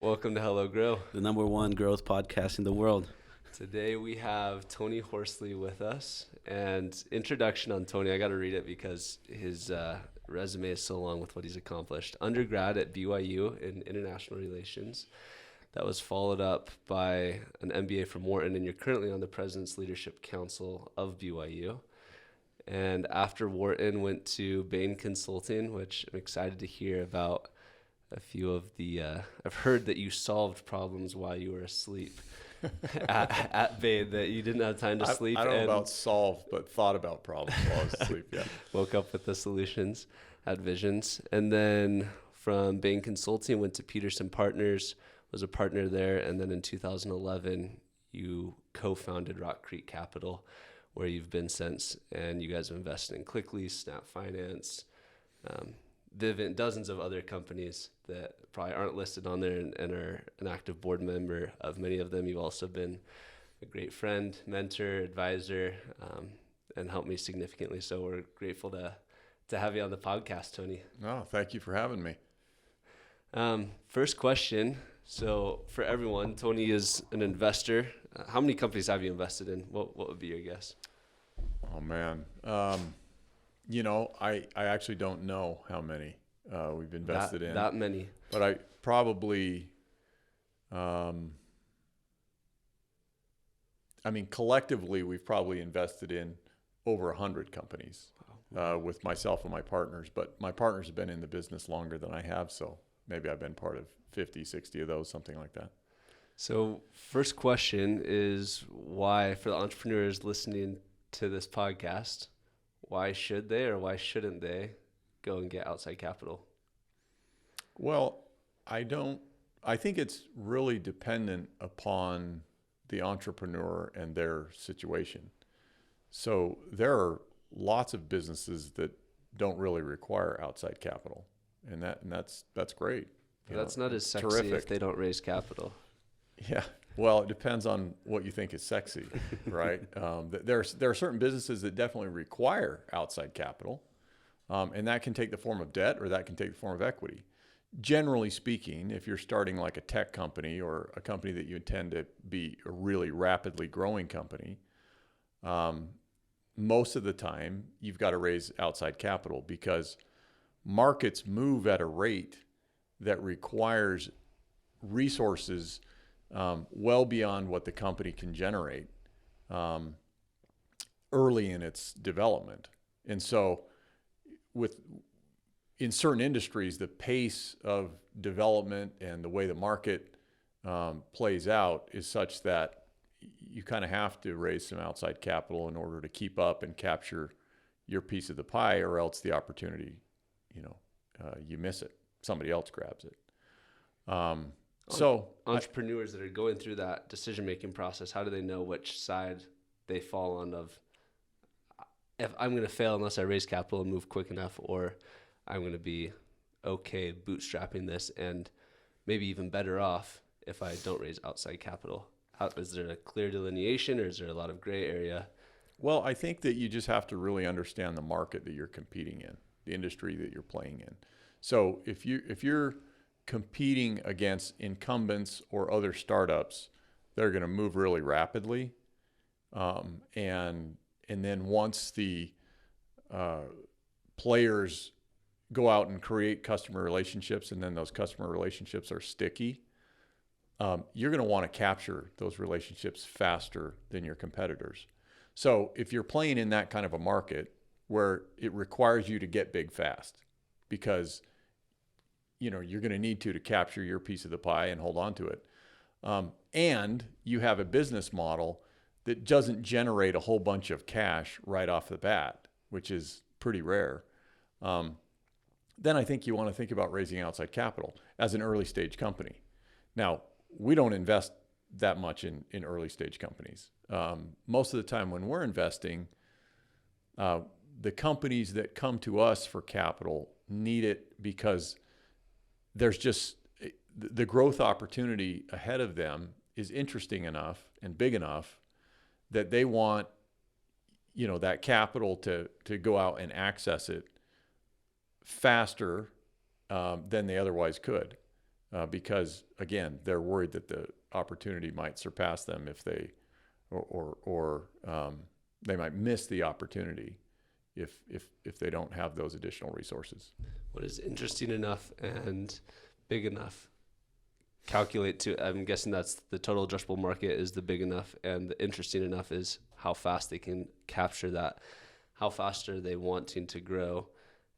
Welcome to Hello Grow. The number one growth podcast in the world. Today we have Tony Horsley with us. And introduction on Tony, I got to read it because his resume is so long with what he's accomplished. Undergrad at BYU in International Relations. That was followed up by an MBA from Wharton, and you're currently on the President's Leadership Council of BYU. And after Wharton, went to Bain Consulting, which I'm excited to hear about a few of the, I've heard that you solved problems while you were asleep at Bain, that you didn't have time to sleep. I don't know about solve, but thought about problems while I was asleep, yeah. Woke up with the solutions, had visions. And then from Bain Consulting, went to Peterson Partners, was a partner there. And then in 2011, you co-founded Rock Creek Capital, where you've been since. And you guys have invested in Quickly, Snap Finance, Vivint, dozens of other companies that probably aren't listed on there, and are an active board member of many of them. You've also been a great friend, mentor, advisor, and helped me significantly. So we're grateful to have you on the podcast, Tony. No, thank you for having me. First question. So for everyone, Tony is an investor. How many companies have you invested in? What would be your guess? Oh, man. I actually don't know how many we've invested in. That many. But I probably, collectively, we've probably invested in over 100 companies with myself and my partners. But my partners have been in the business longer than I have, so maybe I've been part of 50, 60 of those, something like that. So first question is, why, for the entrepreneurs listening to this podcast, why should they or why shouldn't they go and get outside capital? Well, I think it's really dependent upon the entrepreneur and their situation. So there are lots of businesses that don't really require outside capital, and that's great. That's not as sexy terrific if they don't raise capital. Yeah. Well, it depends on what you think is sexy, right? There are certain businesses that definitely require outside capital, and that can take the form of debt or that can take the form of equity. Generally speaking, if you're starting like a tech company or a company that you intend to be a really rapidly growing company, most of the time you've got to raise outside capital because markets move at a rate that requires resources well beyond what the company can generate early in its development. And so in certain industries, the pace of development and the way the market plays out is such that you kind of have to raise some outside capital in order to keep up and capture your piece of the pie, or else the opportunity, you miss it. Somebody else grabs it. So entrepreneurs that are going through that decision-making process, how do they know which side they fall on of, if I'm going to fail unless I raise capital and move quick enough, or I'm going to be okay bootstrapping this and maybe even better off if I don't raise outside capital? Is there a clear delineation, or is there a lot of gray area? Well, I think that you just have to really understand the market that you're competing in, the industry that you're playing in. So if you're competing against incumbents or other startups that are going to move really rapidly, and then once the players go out and create customer relationships, and then those customer relationships are sticky, you're going to want to capture those relationships faster than your competitors. So if you're playing in that kind of a market where it requires you to get big fast, because you're going to need to capture your piece of the pie and hold on to it. And you have a business model that doesn't generate a whole bunch of cash right off the bat, which is pretty rare. Then I think you want to think about raising outside capital as an early stage company. Now, we don't invest that much in early stage companies. Most of the time when we're investing, the companies that come to us for capital need it because there's just the growth opportunity ahead of them is interesting enough and big enough that they want, that capital to go out and access it faster than they otherwise could. because again, they're worried that the opportunity might surpass them if they, or they might miss the opportunity if they don't have those additional resources. What is interesting enough and big enough calculate to, I'm guessing that's the total addressable market is the big enough, and the interesting enough is how fast they can capture that. How fast are they wanting to grow,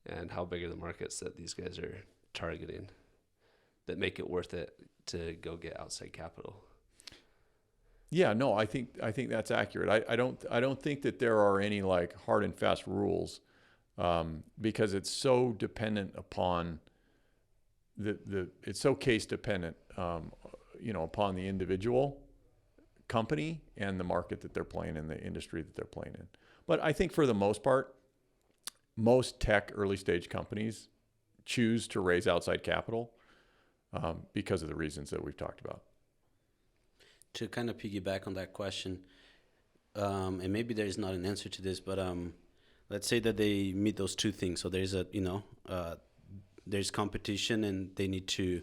and how big are the markets that these guys are targeting that make it worth it to go get outside capital? Yeah, no, I think that's accurate. I don't think that there are any like hard and fast rules, because it's so dependent upon it's so case dependent, upon the individual company and the market that they're playing in, the industry that they're playing in. But I think for the most part, most tech early stage companies choose to raise outside capital because of the reasons that we've talked about. To kind of piggyback on that question, and maybe there's not an answer to this, but let's say that they meet those two things. So there's there's competition and they need to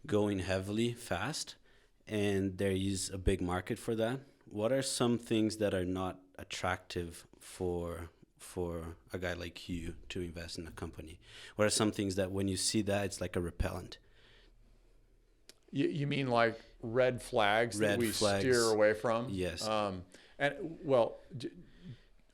go in heavily fast, and there is a big market for that. What are some things that are not attractive for a guy like you to invest in a company? What are some things that when you see that, it's like a repellent? You mean like red flags that we steer away from? Yes.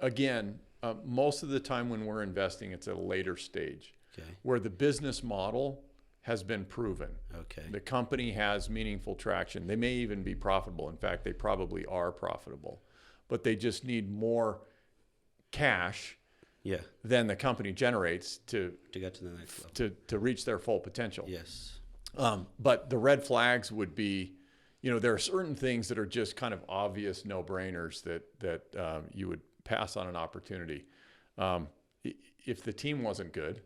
Again, most of the time when we're investing, it's at a later stage, okay, where the business model has been proven. Okay. The company has meaningful traction. They may even be profitable. In fact, they probably are profitable, but they just need more cash than the company generates to get to the next level, to reach their full potential. Yes. But the red flags would be, there are certain things that are just kind of obvious no-brainers that you would pass on an opportunity. If the team wasn't good,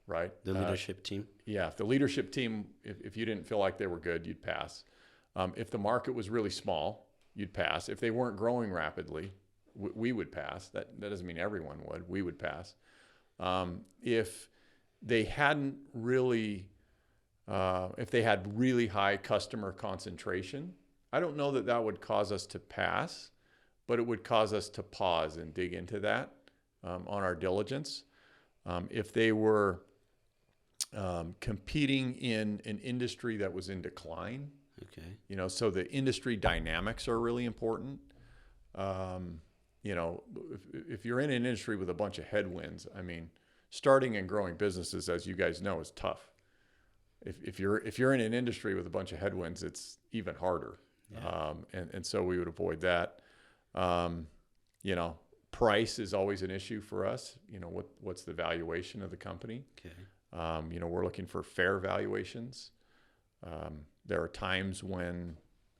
right? The leadership team. Yeah, if the leadership team, if you didn't feel like they were good, you'd pass. If the market was really small, you'd pass. If they weren't growing rapidly, we would pass. That doesn't mean everyone would. We would pass. If they hadn't really... if they had really high customer concentration, I don't know that would cause us to pass, but it would cause us to pause and dig into that on our diligence. If they were competing in an industry that was in decline, okay, so the industry dynamics are really important. If you're in an industry with a bunch of headwinds, I mean, starting and growing businesses, as you guys know, is tough. If you're in an industry with a bunch of headwinds, it's even harder. Yeah. And so we would avoid that. Price is always an issue for us. What's the valuation of the company? Okay. We're looking for fair valuations. There are times when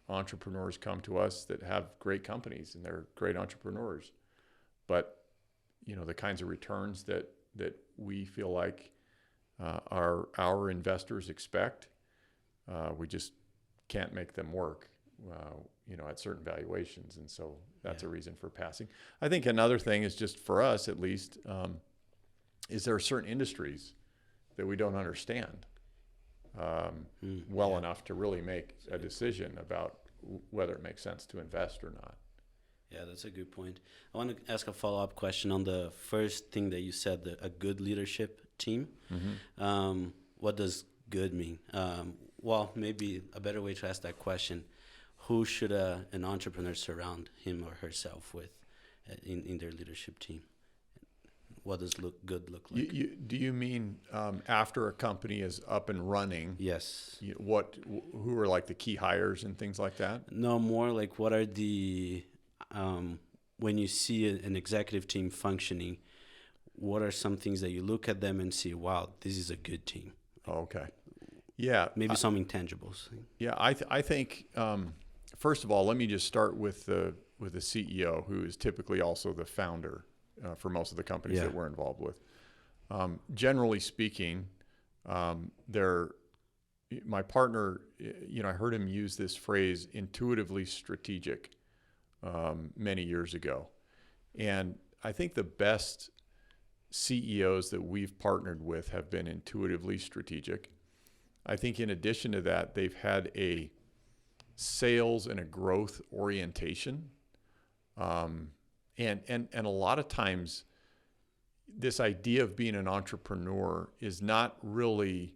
entrepreneurs come to us that have great companies and they're great entrepreneurs, but the kinds of returns that we feel like our investors expect, we just can't make them work, at certain valuations. And so that's a reason for passing. I think another thing is just for us, at least, is there are certain industries that we don't understand enough to really make a decision about whether it makes sense to invest or not. Yeah, that's a good point. I want to ask a follow-up question on the first thing that you said, a good leadership team. Mm-hmm. What does good mean? Well, maybe a better way to ask that question, who should an entrepreneur surround him or herself with in their leadership team? What does good look like? Do you mean after a company is up and running? Yes. Who are like the key hires and things like that? No, more like what are the... when you see an executive team functioning, what are some things that you look at them and see, wow, this is a good team? Oh, okay. Yeah. Maybe some intangibles. Yeah, I think, first of all, let me just start with the CEO, who is typically also the founder for most of the companies that we're involved with. Generally speaking, my partner, I heard him use this phrase, intuitively strategic, many years ago. And I think the best CEOs that we've partnered with have been intuitively strategic. I think in addition to that, they've had a sales and a growth orientation. And a lot of times this idea of being an entrepreneur is not really,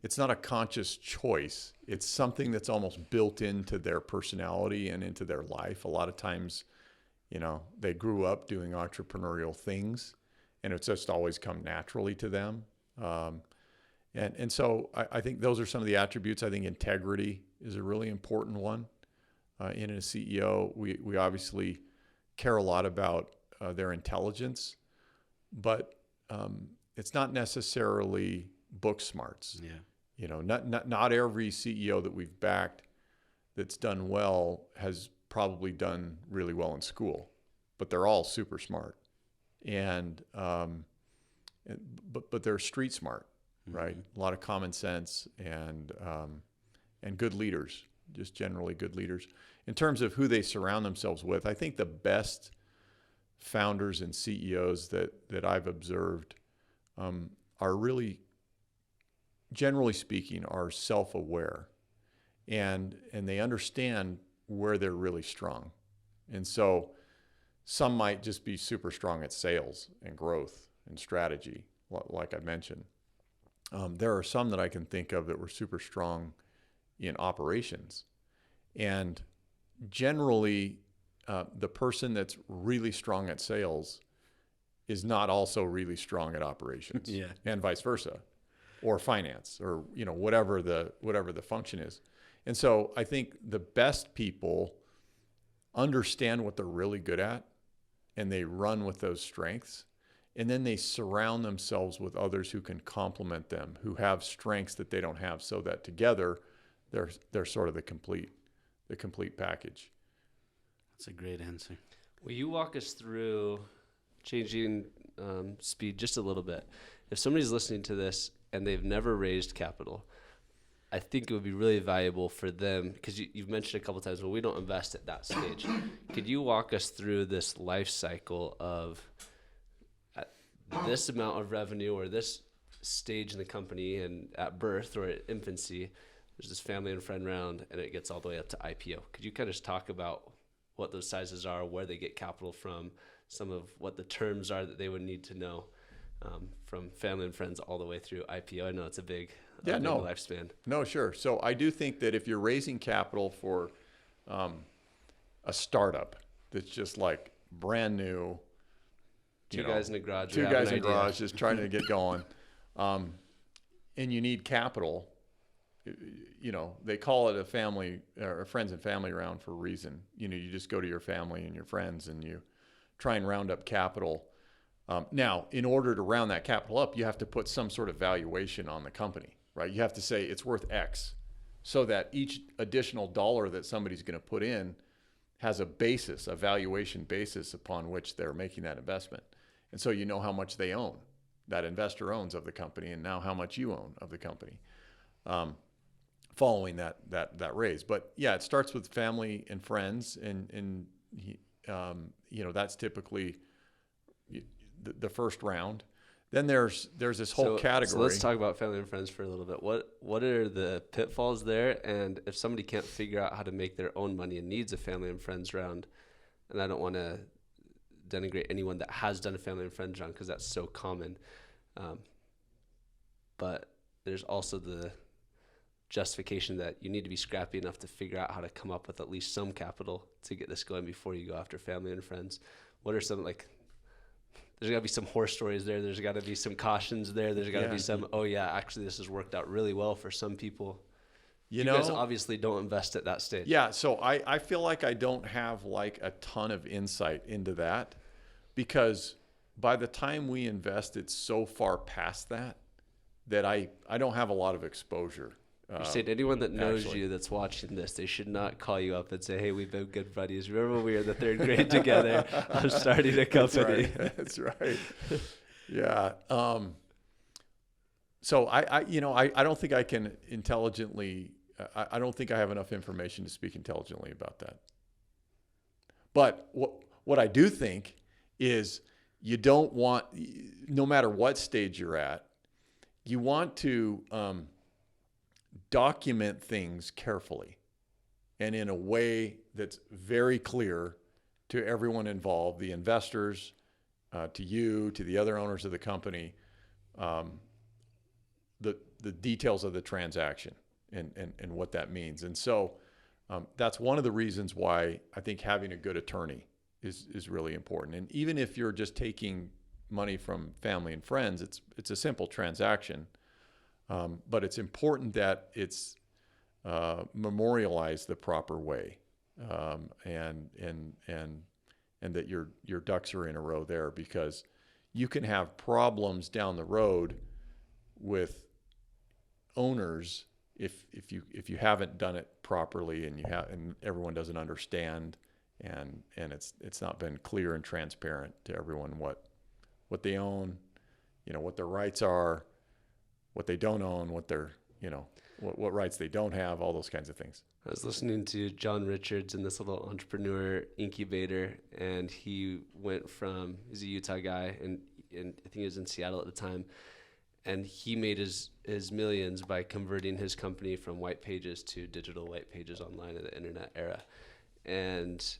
it's not a conscious choice. It's something that's almost built into their personality and into their life. A lot of times, they grew up doing entrepreneurial things, and it's just always come naturally to them. And so I think those are some of the attributes. I think integrity is a really important one. In a CEO, we obviously care a lot about their intelligence, but it's not necessarily book smarts. Yeah. Not every CEO that we've backed that's done well has probably done really well in school, but they're all super smart, but they're street smart, right? A lot of common sense and good leaders, just generally good leaders. In terms of who they surround themselves with, I think the best founders and CEOs that I've observed are really, generally speaking, are self-aware, and they understand where they're really strong. And so some might just be super strong at sales and growth and strategy, like I mentioned. There are some that I can think of that were super strong in operations. And generally, the person that's really strong at sales is not also really strong at operations. Yeah. And vice versa, or finance, or whatever the function is. And so I think the best people understand what they're really good at, and they run with those strengths, and then they surround themselves with others who can complement them, who have strengths that they don't have, so that together they're sort of the complete package. That's a great answer. Will you walk us through changing speed just a little bit? If somebody's listening to this and they've never raised capital, I think it would be really valuable for them, because you've mentioned a couple of times, well, we don't invest at that stage. Could you walk us through this life cycle of at this amount of revenue or this stage in the company, and at birth or at infancy, there's this family and friend round, and it gets all the way up to IPO. Could you kind of just talk about what those sizes are, where they get capital from, some of what the terms are that they would need to know, from family and friends all the way through IPO? I know it's a big lifespan. No, sure. So I do think that if you're raising capital for a startup that's just like brand new, Two guys in a garage just trying to get going, and you need capital, they call it a family or a friends and family round for a reason. You just go to your family and your friends and you try and round up capital. Now, in order to round that capital up, you have to put some sort of valuation on the company, right? You have to say it's worth X, so that each additional dollar that somebody's going to put in has a basis, a valuation basis upon which they're making that investment. And so you know how much they own, that investor owns of the company, and now how much you own of the company, following that raise. But yeah, it starts with family and friends, and that's typically the first round. Then there's this whole category. So let's talk about family and friends for a little bit. What are the pitfalls there? And if somebody can't figure out how to make their own money and needs a family and friends round, and I don't want to denigrate anyone that has done a family and friends round, because that's so common. But there's also the justification that you need to be scrappy enough to figure out how to come up with at least some capital to get this going before you go after family and friends. What are some, there's got to be some horror stories there. There's got to be some cautions there. There's got to be some, actually this has worked out really well for some people. You guys obviously don't invest at that stage. Yeah, so I feel like I don't have a ton of insight into that, because by the time we invest, it's so far past that I don't have a lot of exposure. You're saying anyone that knows you that's watching this, they should not call you up and say, hey, we've been good buddies. Remember when we were in the third grade together? I'm starting a company. That's right. Yeah. So I don't think I can intelligently, I don't think I have enough information to speak intelligently about that. But what I do think is you don't want, no matter what stage you're at, you want to document things carefully and in a way that's very clear to everyone involved, the investors, to you, to the other owners of the company, the details of the transaction and what that means. And so that's one of the reasons why I think having a good attorney is really important. And even if you're just taking money from family and friends, it's a simple transaction, but it's important that it's memorialized the proper way, and that your ducks are in a row there, because you can have problems down the road with owners if you haven't done it properly, and everyone doesn't understand, and it's not been clear and transparent to everyone what they own, what their rights are, what they don't own, what their what rights they don't have, all those kinds of things. I was listening to John Richards in this little entrepreneur incubator, and he's a Utah guy, and I think he was in Seattle at the time, and he made his millions by converting his company from white pages to digital white pages online in the internet era, and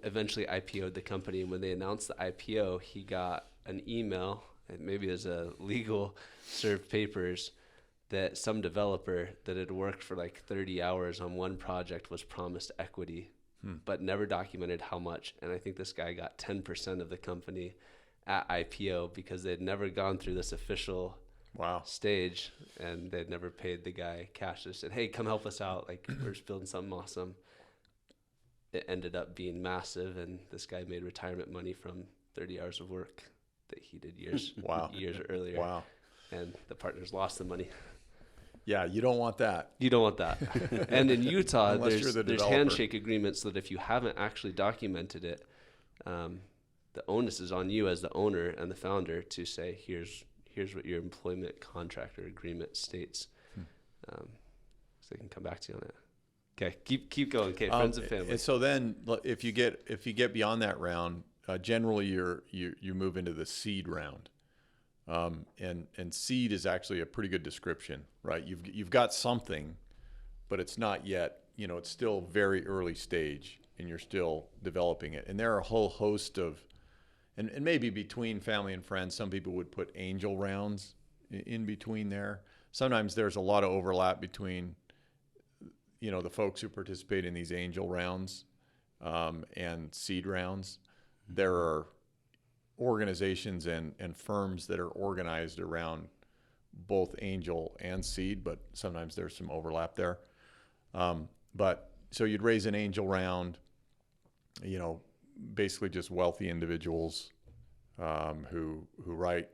eventually IPO'd the company. And when they announced the IPO, he got an email, and maybe as a legal served papers, that some developer that had worked for like 30 hours on one project was promised equity, but never documented how much. And I think this guy got 10% of the company at IPO because they'd never gone through this official stage, and they'd never paid the guy cash. They said, hey, come help us out. Like, we're just building something awesome. It ended up being massive, and this guy made retirement money from 30 hours of work that he did years earlier. Wow. And the partners lost the money. Yeah, you don't want that. You don't want that. And in Utah, there's handshake agreements that if you haven't actually documented it, the onus is on you as the owner and the founder to say, here's what your employment contract or agreement states. So they can come back to you on it. Okay, keep going. Okay, friends and family. And so then, if you get beyond that round, generally you move into the seed round. And seed is actually a pretty good description, right? You've got something, but it's not yet, it's still very early stage, and you're still developing it. And there are a whole host of, and maybe between family and friends, some people would put angel rounds in between there. Sometimes there's a lot of overlap between, the folks who participate in these angel rounds, and seed rounds. There are organizations and firms that are organized around both angel and seed, but sometimes there's some overlap there. But so you'd raise an angel round, basically just wealthy individuals who write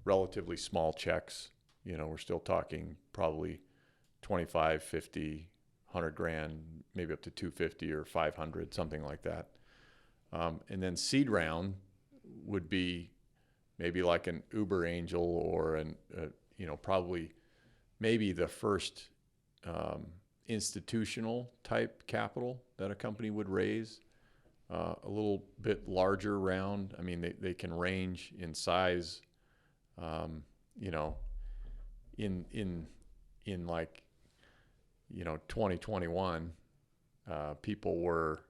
relatively small checks. We're still talking probably 25, 50, 100 grand, maybe up to 250 or 500, something like that. And then seed round would be maybe like an Uber angel, or probably maybe the first institutional type capital that a company would raise. A little bit larger round. I mean, they can range in size. In like 2021, people were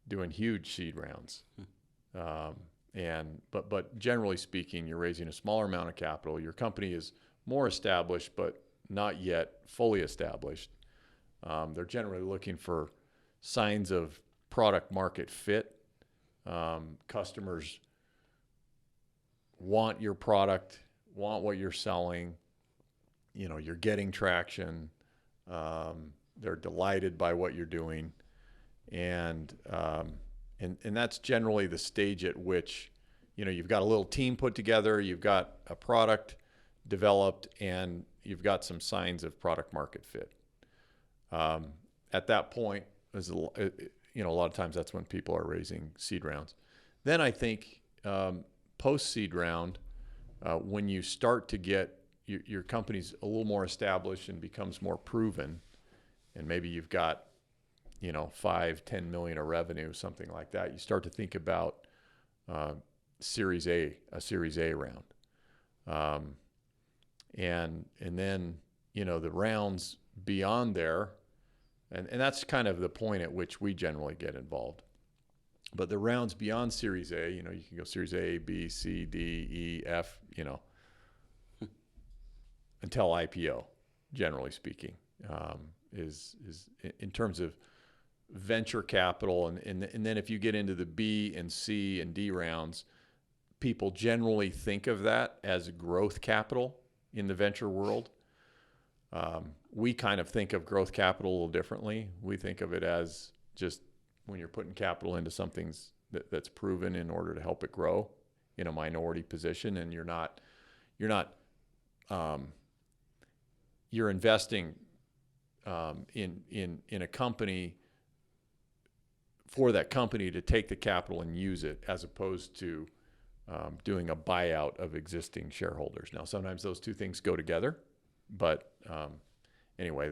doing huge seed rounds. But generally speaking, you're raising a smaller amount of capital. Your company is more established, but not yet fully established. They're generally looking for signs of product market fit. Customers want your product, want what you're selling. You're getting traction. They're delighted by what you're doing. And that's generally the stage at which, you've got a little team put together, you've got a product developed, and you've got some signs of product market fit. At that point, a lot of times that's when people are raising seed rounds. Then I think post-seed round, when you start to get your company's a little more established and becomes more proven, and maybe you've got 5-10 million of revenue, something like that, you start to think about a Series A round. And then, the rounds beyond there, and that's kind of the point at which we generally get involved. But the rounds beyond Series A, you can go Series A, B, C, D, E, F, until IPO, generally speaking, is in terms of venture capital. And then if you get into the B and C and D rounds, people generally think of that as growth capital in the venture world. We kind of think of growth capital a little differently. We think of it as just when you're putting capital into something that's proven in order to help it grow in a minority position, and you're investing in a company for that company to take the capital and use it, as opposed to doing a buyout of existing shareholders. Now, sometimes those two things go together, but anyway,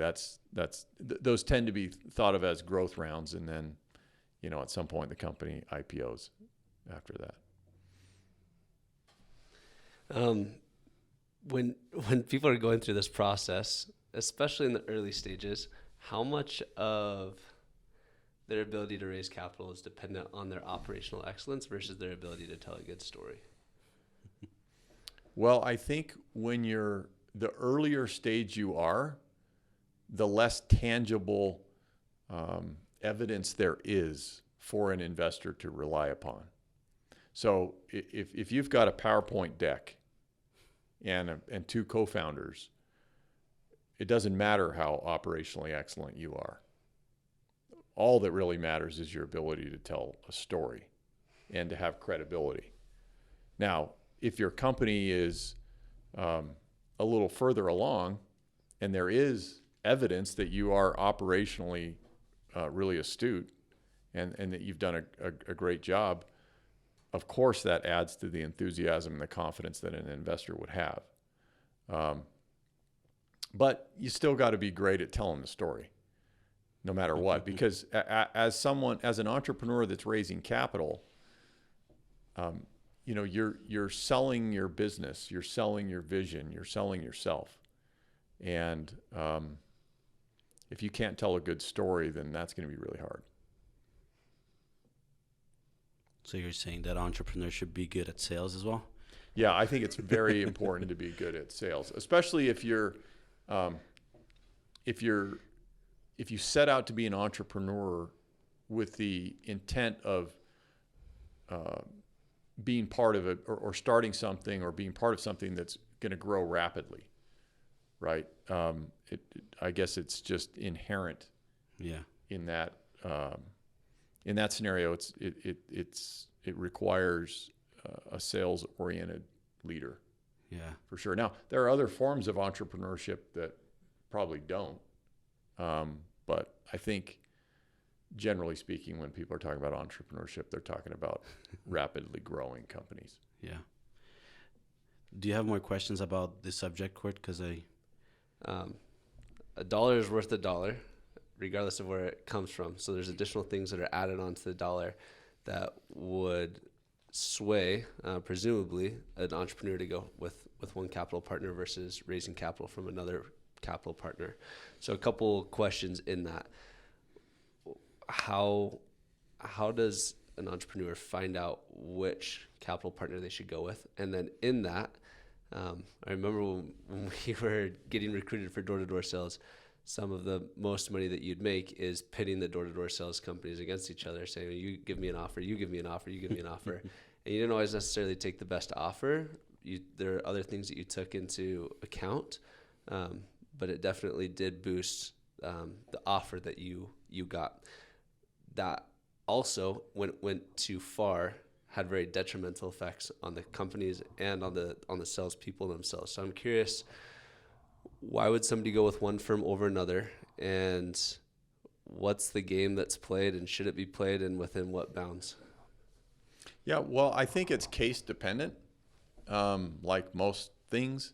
those tend to be thought of as growth rounds, and then at some point the company IPOs after that. When people are going through this process, especially in the early stages, how much of their ability to raise capital is dependent on their operational excellence versus their ability to tell a good story? Well, I think when the earlier stage you are, the less tangible evidence there is for an investor to rely upon. So if you've got a PowerPoint deck and two co-founders, it doesn't matter how operationally excellent you are. All that really matters is your ability to tell a story and to have credibility. Now, if your company is a little further along and there is evidence that you are operationally really astute and that you've done a great job, of course that adds to the enthusiasm and the confidence that an investor would have. But you still got to be great at telling the story, no matter what, because as an entrepreneur that's raising capital, you're selling your business, you're selling your vision, you're selling yourself. And if you can't tell a good story, then that's going to be really hard. So you're saying that entrepreneurs should be good at sales as well? Yeah, I think it's very important to be good at sales, especially if you set out to be an entrepreneur with the intent of being part of it or starting something or being part of something that's going to grow rapidly, right? I guess it's just inherent. Yeah. In that scenario, it requires a sales-oriented leader. Yeah, for sure. Now, there are other forms of entrepreneurship that probably don't, but I think, generally speaking, when people are talking about entrepreneurship, they're talking about rapidly growing companies. Yeah. Do you have more questions about this subject, Court? Because a dollar is worth a dollar, regardless of where it comes from. So there's additional things that are added onto the dollar that would sway, presumably, an entrepreneur to go with one capital partner versus raising capital from another capital partner. So a couple questions in that. How does an entrepreneur find out which capital partner they should go with? And then in that, I remember when we were getting recruited for door-to-door sales, some of the most money that you'd make is pitting the door-to-door sales companies against each other, saying, you give me an offer, you give me an offer, you give me an offer. And you didn't always necessarily take the best offer. There are other things that you took into account, but it definitely did boost the offer that you got. That also, when it went too far, had very detrimental effects on the companies and on the salespeople themselves. So I'm curious, why would somebody go with one firm over another, and what's the game that's played, and should it be played, and within what bounds? Yeah, well, I think it's case dependent, like most things,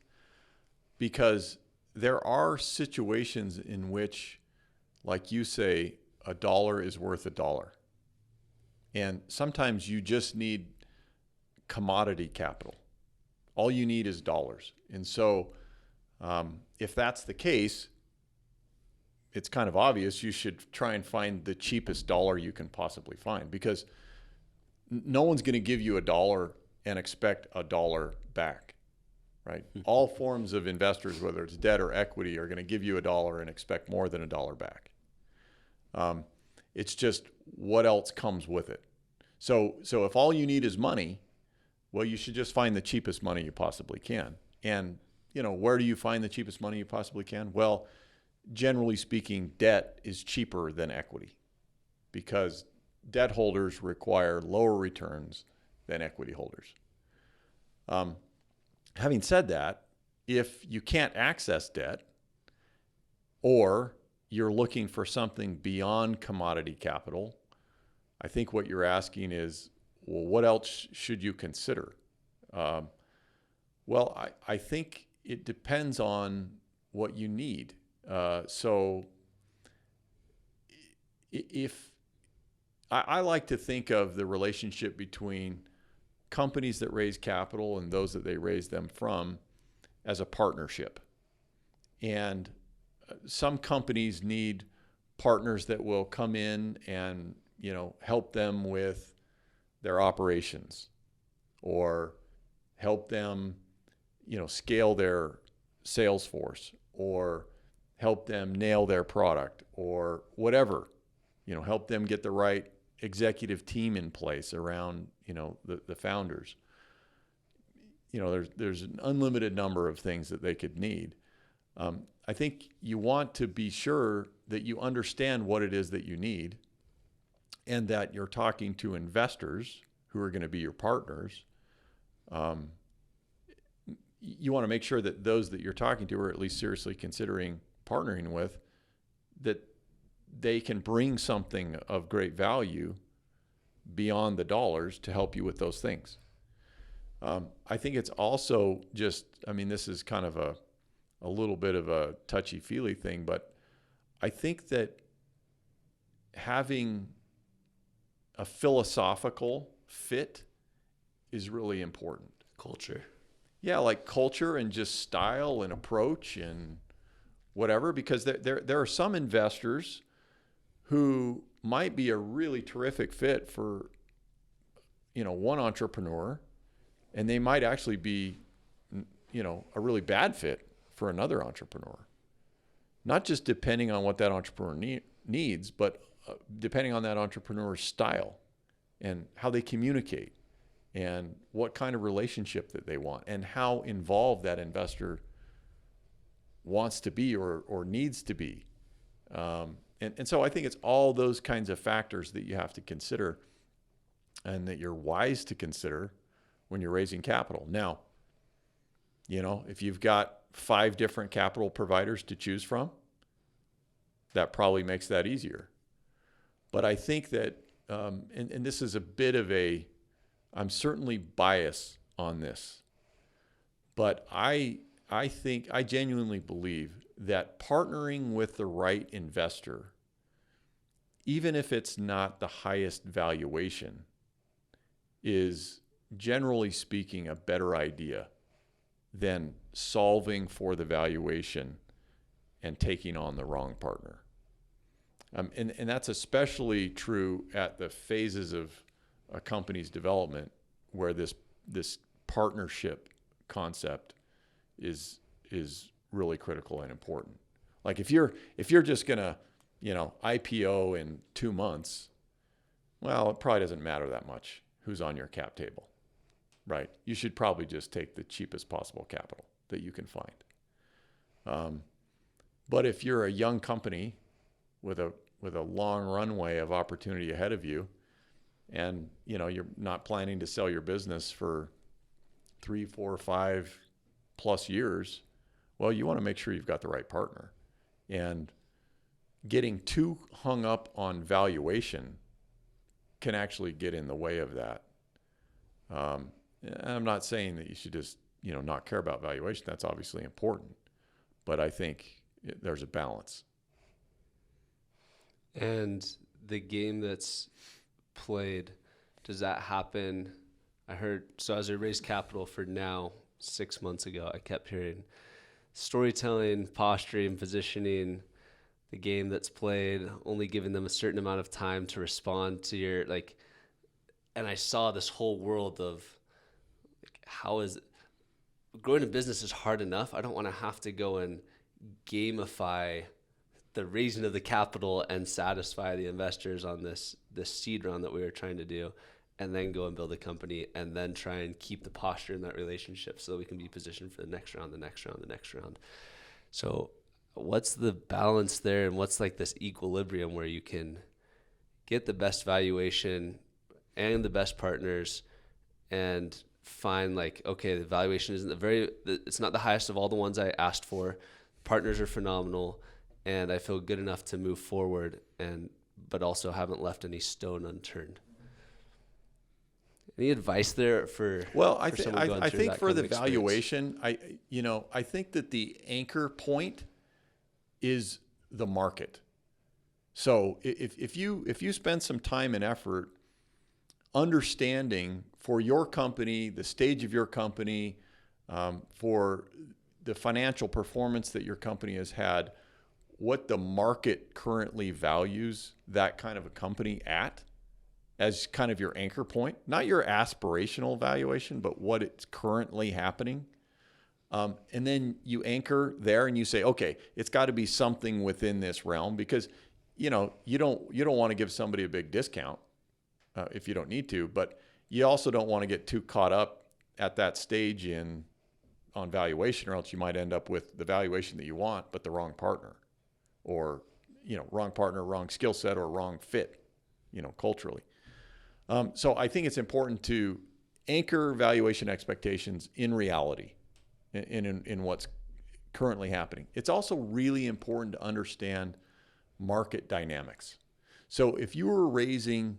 because there are situations in which, like you say, a dollar is worth a dollar. And sometimes you just need commodity capital. All you need is dollars. And so If that's the case, it's kind of obvious you should try and find the cheapest dollar you can possibly find, because no one's going to give you $1 and expect $1 back, right? All forms of investors, whether it's debt or equity, are going to give you $1 and expect more than $1 back. It's just what else comes with it. So if all you need is money, well, you should just find the cheapest money you possibly can. And, where do you find the cheapest money you possibly can? Well, generally speaking, debt is cheaper than equity, because debt holders require lower returns than equity holders. Having said that, if you can't access debt, or you're looking for something beyond commodity capital, I think what you're asking is, well, what else should you consider? Well, I think it depends on what you need. So if I like to think of the relationship between companies that raise capital and those that they raise them from as a partnership. And some companies need partners that will come in and, help them with their operations, or help them, scale their sales force, or help them nail their product, or whatever, help them get the right executive team in place around, the founders. There's an unlimited number of things that they could need. I think you want to be sure that you understand what it is that you need, and that you're talking to investors who are going to be your partners. You want to make sure that those that you're talking to, or at least seriously considering partnering with, that they can bring something of great value beyond the dollars to help you with those things. I think it's also just, this is kind of a little bit of a touchy-feely thing, but I think that having a philosophical fit is really important. Culture. Yeah, like culture and just style and approach and whatever, because there are some investors who might be a really terrific fit for, one entrepreneur, and they might actually be, a really bad fit for another entrepreneur. Not just depending on what that entrepreneur needs, but depending on that entrepreneur's style and how they communicate and what kind of relationship that they want and how involved that investor wants to be or needs to be. And so I think it's all those kinds of factors that you have to consider and that you're wise to consider when you're raising capital. Now, if you've got 5 different capital providers to choose from, that probably makes that easier. But I think that, and this is a bit of I'm certainly biased on this, but I genuinely believe that partnering with the right investor, even if it's not the highest valuation, is generally speaking a better idea than solving for the valuation and taking on the wrong partner. And that's especially true at the phases of a company's development where this partnership concept is really critical and important. Like if you're just gonna, IPO in 2 months, well, it probably doesn't matter that much who's on your cap table, right? You should probably just take the cheapest possible capital that you can find. But if you're a young company with a long runway of opportunity ahead of you, and you're not planning to sell your business for 3, 4, 5 plus years, well, you want to make sure you've got the right partner. And getting too hung up on valuation can actually get in the way of that. I'm not saying that you should just not care about valuation. That's obviously important, but I think there's a balance. And the game that's played, does that happen? I heard, so as I raised capital for now, 6 months ago, I kept hearing storytelling, posturing, positioning, the game that's played, only giving them a certain amount of time to respond to your and I saw this whole world of how is growing a business is hard enough. I don't want to have to go and gamify the raising of the capital and satisfy the investors on this seed round that we were trying to do, and then go and build a company and then try and keep the posture in that relationship so that we can be positioned for the next round, the next round, the next round. So what's the balance there, and what's like this equilibrium where you can get the best valuation and the best partners and find like, okay, the valuation isn't it's not the highest of all the ones I asked for. Partners are phenomenal and I feel good enough to move forward, but also haven't left any stone unturned. Any advice there for? Well, I think for the valuation, I think that the anchor point is the market. So if you spend some time and effort understanding for your company, the stage of your company, for the financial performance that your company has had, what the market currently values that kind of a company at, as kind of your anchor point, not your aspirational valuation, but what it's currently happening. And then you anchor there and you say, okay, it's got to be something within this realm, because you don't want to give somebody a big discount if you don't need to, but you also don't want to get too caught up at that stage on valuation, or else you might end up with the valuation that you want, but the wrong partner, or wrong partner, wrong skill set, or wrong fit, culturally. So I think it's important to anchor valuation expectations in reality, in what's currently happening. It's also really important to understand market dynamics. So if you were raising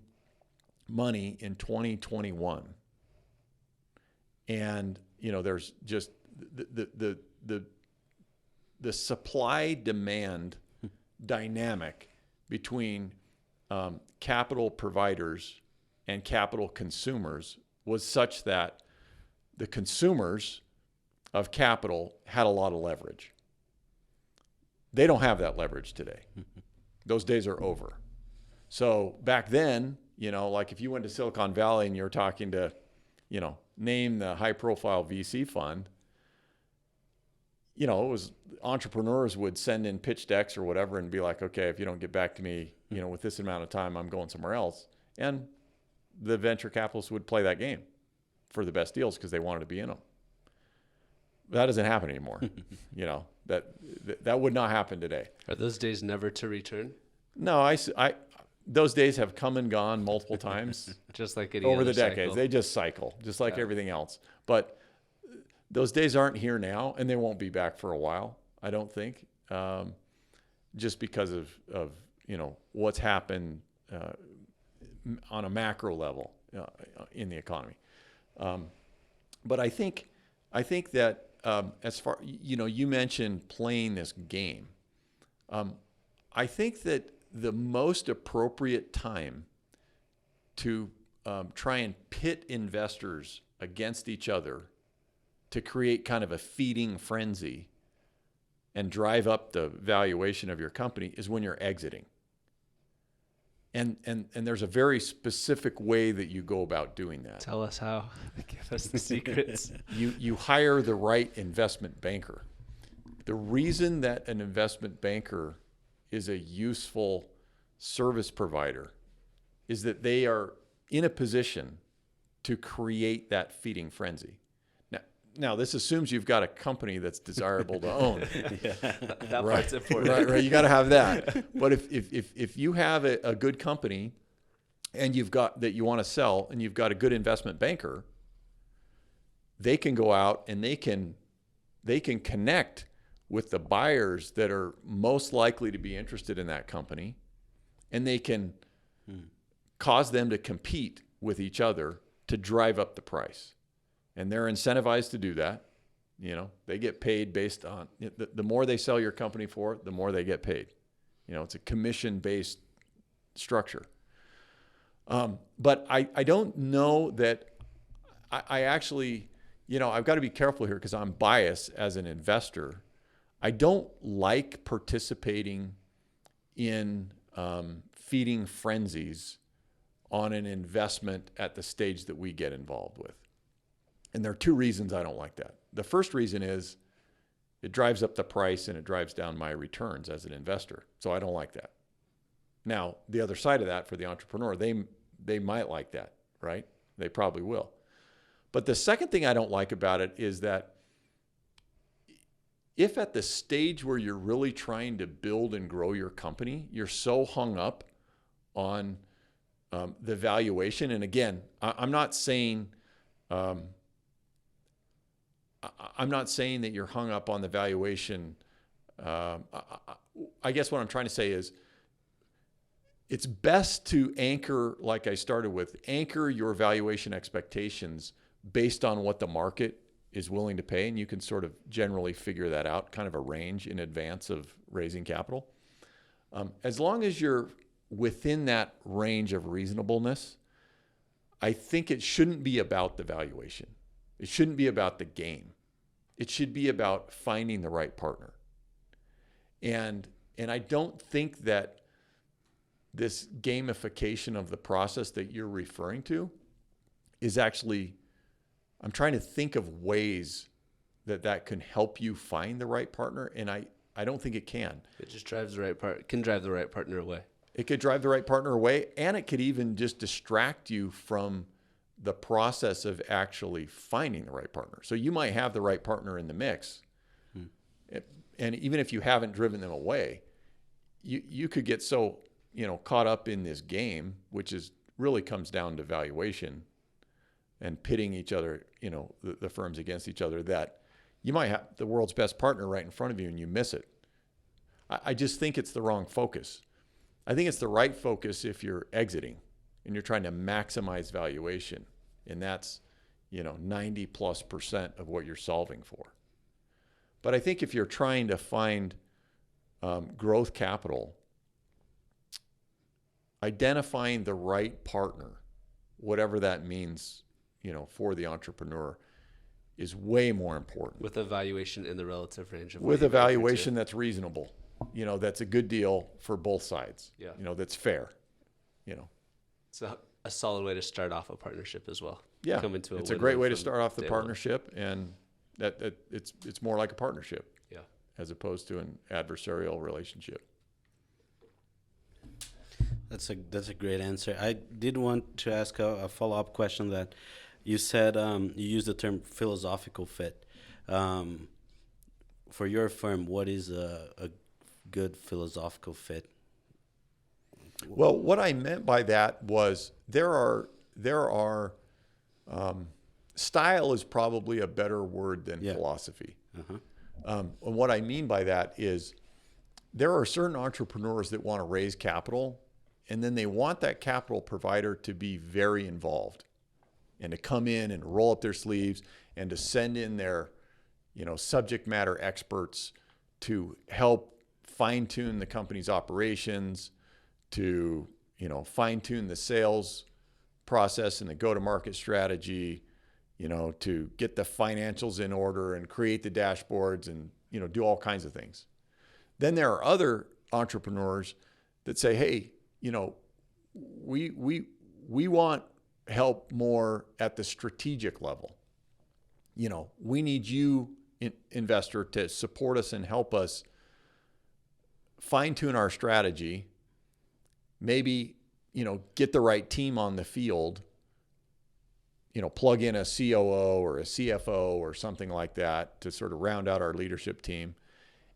money in 2021 and there's just the supply demand dynamic between capital providers and capital consumers was such that the consumers of capital had a lot of leverage. They don't have that leverage today. Those days are over. So back then, like if you went to Silicon Valley and you're talking to, name the high profile VC fund, it was entrepreneurs would send in pitch decks or whatever and be like, okay, if you don't get back to me, with this amount of time, I'm going somewhere else. And the venture capitalists would play that game for the best deals because they wanted to be in them. That doesn't happen anymore. That would not happen today. Are those days never to return? No, those days have come and gone multiple times. Just like any over other the decades. cycle. They just cycle, just like everything else. But those days aren't here now, and they won't be back for a while, I don't think, just because of what's happened on a macro level in the economy. But I think that as far, you mentioned playing this game. I think that the most appropriate time to try and pit investors against each other to create kind of a feeding frenzy and drive up the valuation of your company is when you're exiting. And there's a very specific way that you go about doing that. Tell us how. Give us the secrets. You hire the right investment banker. The reason that an investment banker is a useful service provider is that they are in a position to create that feeding frenzy. Now this assumes you've got a company that's desirable to own. That part's important. Right. You got to have that. But if you have a good company and you've got that you want to sell, and you've got a good investment banker, they can go out and they can connect with the buyers that are most likely to be interested in that company, and they can cause them to compete with each other to drive up the price. And they're incentivized to do that. They get paid based on the more they sell your company for, the more they get paid. It's a commission-based structure. But I don't know that I actually, I've got to be careful here because I'm biased as an investor. I don't like participating in feeding frenzies on an investment at the stage that we get involved with. And there are two reasons I don't like that. The first reason is it drives up the price and it drives down my returns as an investor. So I don't like that. Now, the other side of that for the entrepreneur, they might like that, right? They probably will. But the second thing I don't like about it is that if at the stage where you're really trying to build and grow your company, you're so hung up on the valuation. And again, I'm not saying that you're hung up on the valuation. I guess what I'm trying to say is it's best to anchor, like I started with, anchor your valuation expectations based on what the market is willing to pay. And you can sort of generally figure that out, kind of a range in advance of raising capital. As long as you're within that range of reasonableness, I think it shouldn't be about the valuation. It shouldn't be about the game. It should be about finding the right partner. And I don't think that this gamification of the process that you're referring to is actually, I'm trying to think of ways that can help you find the right partner, and I don't think it can. It just drives the right can drive the right partner away. It could drive the right partner away, and it could even just distract you from the process of actually finding the right partner. So you might have the right partner in the mix, and even if you haven't driven them away, you could get so caught up in this game, which is really comes down to valuation and pitting each other, the firms against each other, that you might have the world's best partner right in front of you and you miss it. I just think it's the wrong focus. I think it's the right focus if you're exiting and you're trying to maximize valuation, and that's 90+% of what you're solving for. But I think if you're trying to find growth capital, identifying the right partner, whatever that means, for the entrepreneur, is way more important. With a valuation in the relative range of with a valuation that's reasonable, that's a good deal for both sides. Yeah. That's fair. It's a solid way to start off a partnership as well. Yeah, Come into it's a great way to start off the day partnership, and that it's more like a partnership. Yeah. As opposed to an adversarial relationship. That's a great answer. I did want to ask a follow-up question. That you said you used the term philosophical fit. For your firm, what is a good philosophical fit? Well, what I meant by that was there are style is probably a better word than philosophy. Uh-huh. And what I mean by that is there are certain entrepreneurs that want to raise capital, and then they want that capital provider to be very involved and to come in and roll up their sleeves and to send in their, subject matter experts to help fine-tune the company's operations, to, fine-tune the sales process and the go-to-market strategy, to get the financials in order and create the dashboards and, do all kinds of things. Then there are other entrepreneurs that say, hey, we want help more at the strategic level. We need you, investor, to support us and help us fine-tune our strategy, maybe, get the right team on the field, plug in a COO or a CFO or something like that to sort of round out our leadership team,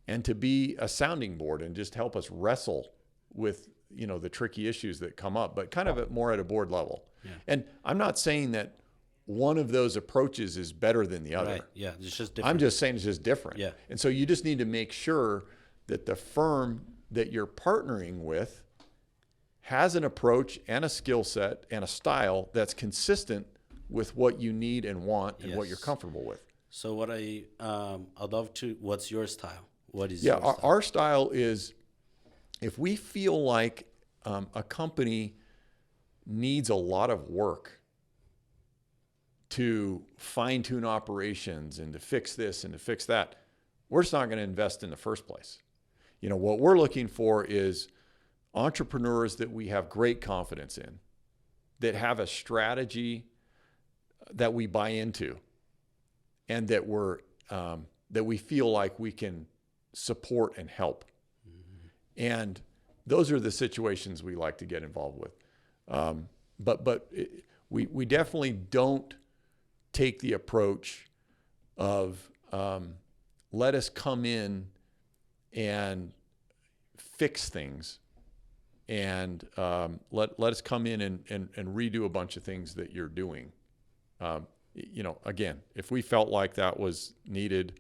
and to be a sounding board and just help us wrestle with, the tricky issues that come up, but kind of more at a board level. Yeah. And I'm not saying that one of those approaches is better than the other. Right. Yeah, it's just different. I'm just saying it's just different. Yeah. And so you just need to make sure that the firm that you're partnering with has an approach and a skill set and a style that's consistent with what you need and want and what you're comfortable with. So what I'd love to, what's your style? What is your style? Our style is, if we feel like a company needs a lot of work to fine-tune operations and to fix this and to fix that, we're just not going to invest in the first place. You know, what we're looking for is entrepreneurs that we have great confidence in, that have a strategy that we buy into, and that that we feel like we can support and help. And those are the situations we like to get involved with. We definitely don't take the approach of let us come in and fix things, and let us come in and redo a bunch of things that you're doing. You know, again, if we felt like that was needed,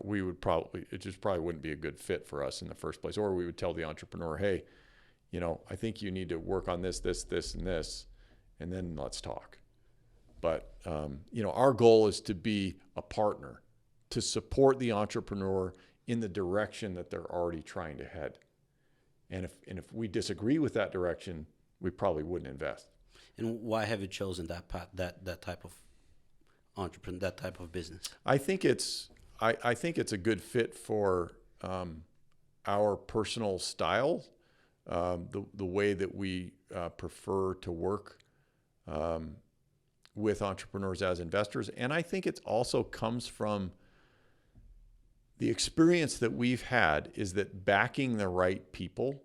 we would it just probably wouldn't be a good fit for us in the first place. Or we would tell the entrepreneur, hey, you know, I think you need to work on this, and this, and then let's talk. But, you know, our goal is to be a partner, to support the entrepreneur in the direction that they're already trying to head. And if we disagree with that direction, we probably wouldn't invest. And why have you chosen that path, that type of entrepreneur, that type of business? I think it's a good fit for our personal style, the way that we prefer to work with entrepreneurs as investors. And I think it also comes from the experience that we've had, is that backing the right people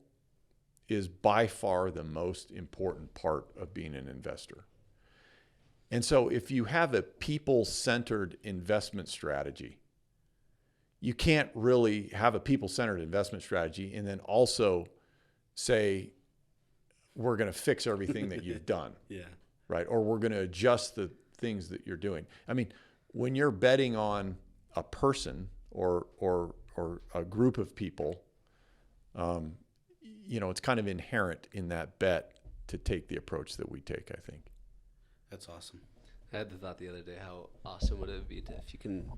is by far the most important part of being an investor. And so if you have a people-centered investment strategy, you can't really have a people-centered investment strategy and then also say, we're going to fix everything that you've done. Yeah. Right? Or we're going to adjust the things that you're doing. I mean, when you're betting on a person or a group of people, you know, it's kind of inherent in that bet to take the approach that we take, I think. That's awesome. I had the thought the other day, how awesome would it be if you can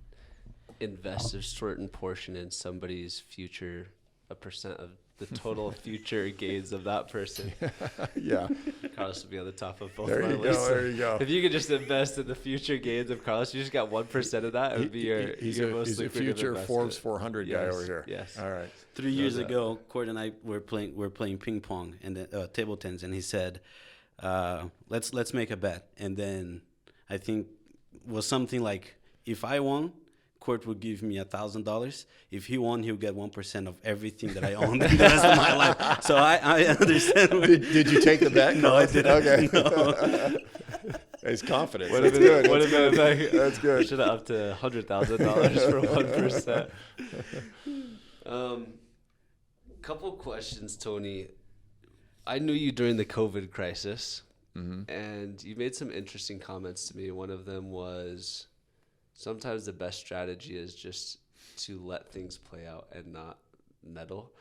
invest a certain portion in somebody's future, a percent of the total future gains of that person. Yeah. Carlos would be on the top of both There of my you go. lists. There you go. If you could just invest in the future gains of Carlos, you just got 1% of that, it would be your He's most a lucrative future investment. Forbes 400 guy Yes, over here. yes. All right. 3 years ago, Cord and I were playing ping pong and table tennis, and he said, let's make a bet. And then I think was something like, if I won, Cord would give me $1,000. If he won, he would get 1% of everything that I owned in the rest of my life. So I understand. Did you take the bet? No, I didn't. Okay. No. He's confident. Would have That's been, good. would have been like, That's good. should have up to $100,000 for 1%. Couple questions, Tony. I knew you during the COVID crisis, and you made some interesting comments to me. One of them was, sometimes the best strategy is just to let things play out and not meddle,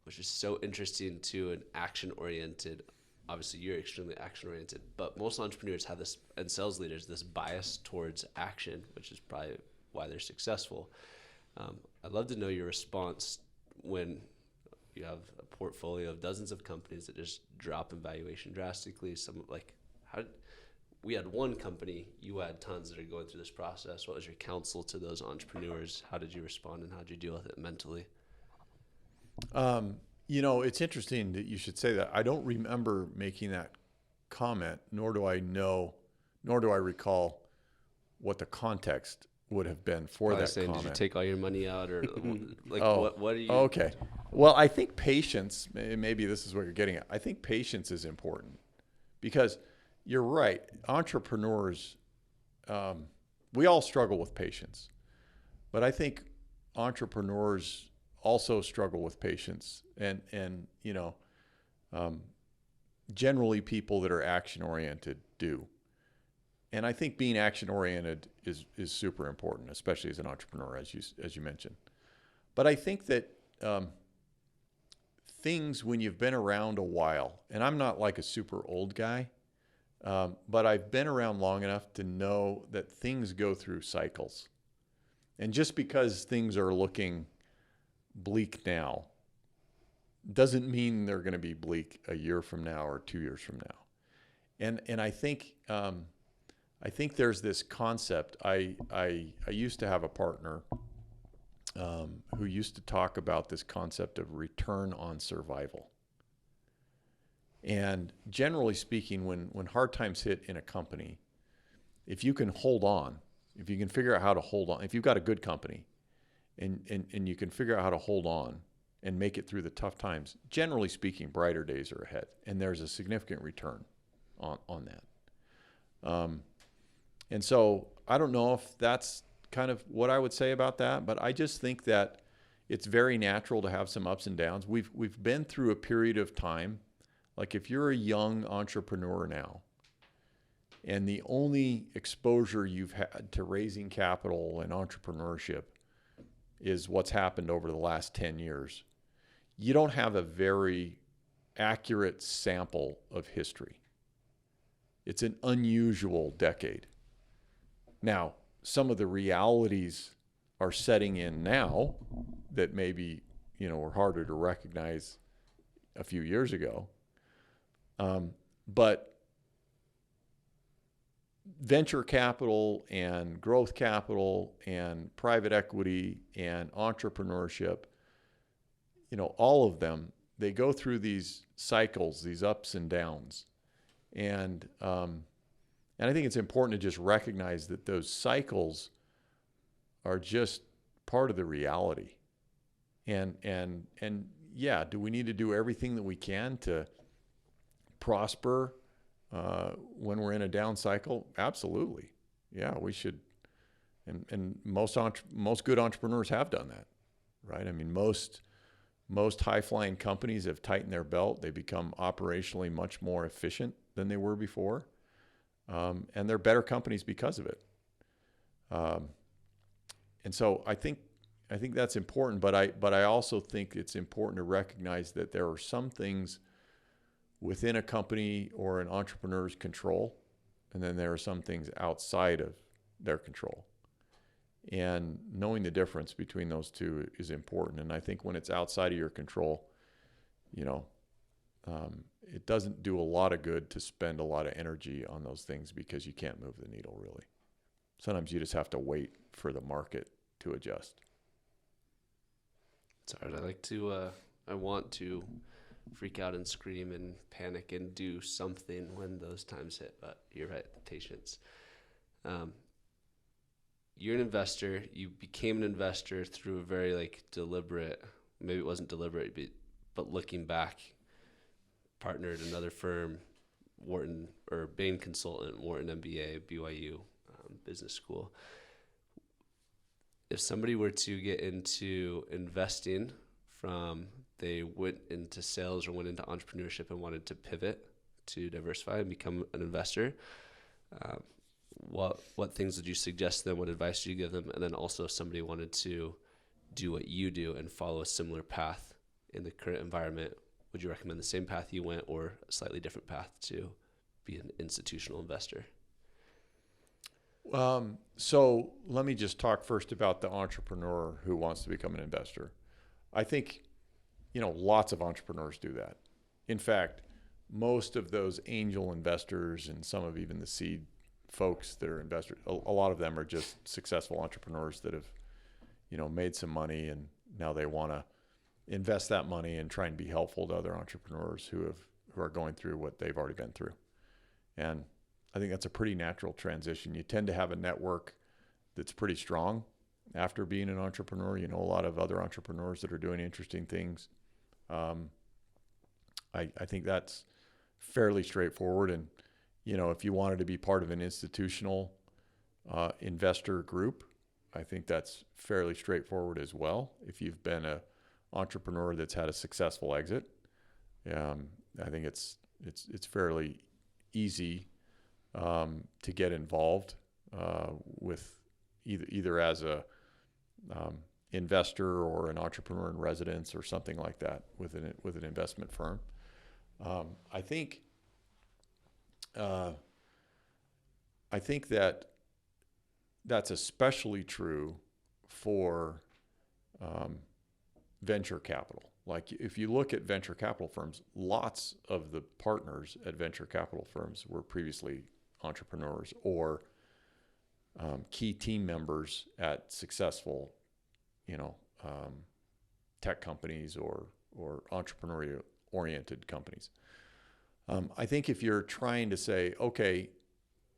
which is so interesting to an action-oriented. Obviously, you're extremely action-oriented, but most entrepreneurs have this, and sales leaders, this bias towards action, which is probably why they're successful. I'd love to know your response when you have a portfolio of dozens of companies that just drop in valuation drastically. We had one company, you had tons that are going through this process. What was your counsel to those entrepreneurs? How did you respond, and how did you deal with it mentally? You know, it's interesting that you should say that. I don't remember making that comment, nor do I recall what the context would have been for Probably that saying, comment. did you take all your money out, or like what are you? Okay. Well, I think patience, maybe this is what you're getting at. I think patience is important, because you're right. Entrepreneurs, we all struggle with patience, but I think entrepreneurs also struggle with patience, and you know, generally people that are action oriented do. And I think being action oriented is super important, especially as an entrepreneur, as you mentioned. But I think that things, when you've been around a while, and I'm not like a super old guy, but I've been around long enough to know that things go through cycles. And just because things are looking bleak now doesn't mean they're going to be bleak a year from now or 2 years from now. And I think there's this concept. I used to have a partner who used to talk about this concept of return on survival. And generally speaking, when hard times hit in a company, if you can hold on, if you can figure out how to hold on, if you've got a good company and you can figure out how to hold on and make it through the tough times, generally speaking, brighter days are ahead. And there's a significant return on that. And so I don't know if that's kind of what I would say about that, but I just think that it's very natural to have some ups and downs. We've been through a period of time, like if you're a young entrepreneur now, and the only exposure you've had to raising capital and entrepreneurship is what's happened over the last 10 years, you don't have a very accurate sample of history. It's an unusual decade. Now, some of the realities are setting in now that maybe, were harder to recognize a few years ago. But venture capital and growth capital and private equity and entrepreneurship, all of them, they go through these cycles, these ups and downs. And I think it's important to just recognize that those cycles are just part of the reality. And yeah, do we need to do everything that we can to prosper when we're in a down cycle? Absolutely. Yeah, we should. And most good entrepreneurs have done that, right? I mean, most high-flying companies have tightened their belt. They become operationally much more efficient than they were before. And they're better companies because of it. And so I think that's important, but I also think it's important to recognize that there are some things within a company or an entrepreneur's control, and then there are some things outside of their control. And knowing the difference between those two is important. And I think when it's outside of your control, it doesn't do a lot of good to spend a lot of energy on those things because you can't move the needle really. Sometimes you just have to wait for the market to adjust. It's hard. I want to freak out and scream and panic and do something when those times hit, but you're right, patience. You're an investor. You became an investor through a very deliberate, maybe it wasn't deliberate, but looking back, partnered another firm, Wharton or Bain Consultant, Wharton MBA, BYU Business School. If somebody were to get into investing they went into sales or went into entrepreneurship and wanted to pivot to diversify and become an investor, what things would you suggest to them? What advice would you give them? And then also if somebody wanted to do what you do and follow a similar path in the current environment, would you recommend the same path you went or a slightly different path to be an institutional investor? So let me just talk first about the entrepreneur who wants to become an investor. I think, lots of entrepreneurs do that. In fact, most of those angel investors and some of even the seed folks that are investors, a lot of them are just successful entrepreneurs that have, made some money and now they want to invest that money and try and be helpful to other entrepreneurs who are going through what they've already been through. And I think that's a pretty natural transition. You tend to have a network that's pretty strong after being an entrepreneur. A lot of other entrepreneurs that are doing interesting things. I think that's fairly straightforward. And, if you wanted to be part of an institutional investor group, I think that's fairly straightforward as well. If you've been an entrepreneur that's had a successful exit, I think it's fairly easy to get involved with either as a investor or an entrepreneur in residence or something like that with an investment firm. I think that that's especially true for venture capital. Like if you look at venture capital firms, lots of the partners at venture capital firms were previously entrepreneurs or key team members at successful, tech companies or entrepreneurial oriented companies. I think if you're trying to say, okay,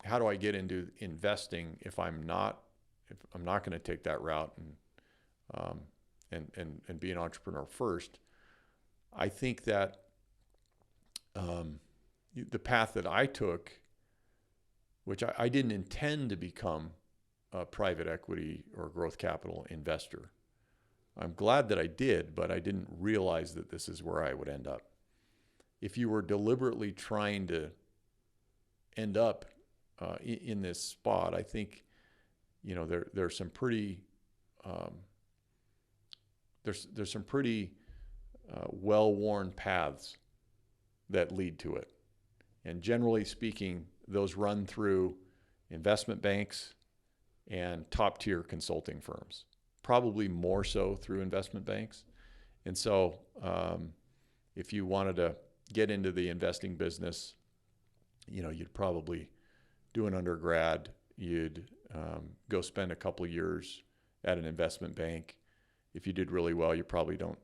how do I get into investing if I'm not going to take that route and be an entrepreneur first? I think that the path that I took, which I didn't intend to become a private equity or growth capital investor. I'm glad that I did, but I didn't realize that this is where I would end up. If you were deliberately trying to end up in this spot, I think, there's some pretty there's some pretty well-worn paths that lead to it. And generally speaking, those run through investment banks and top-tier consulting firms, probably more so through investment banks. And so if you wanted to get into the investing business, you'd probably do an undergrad, you'd go spend a couple of years at an investment bank. If you did really well, you probably don't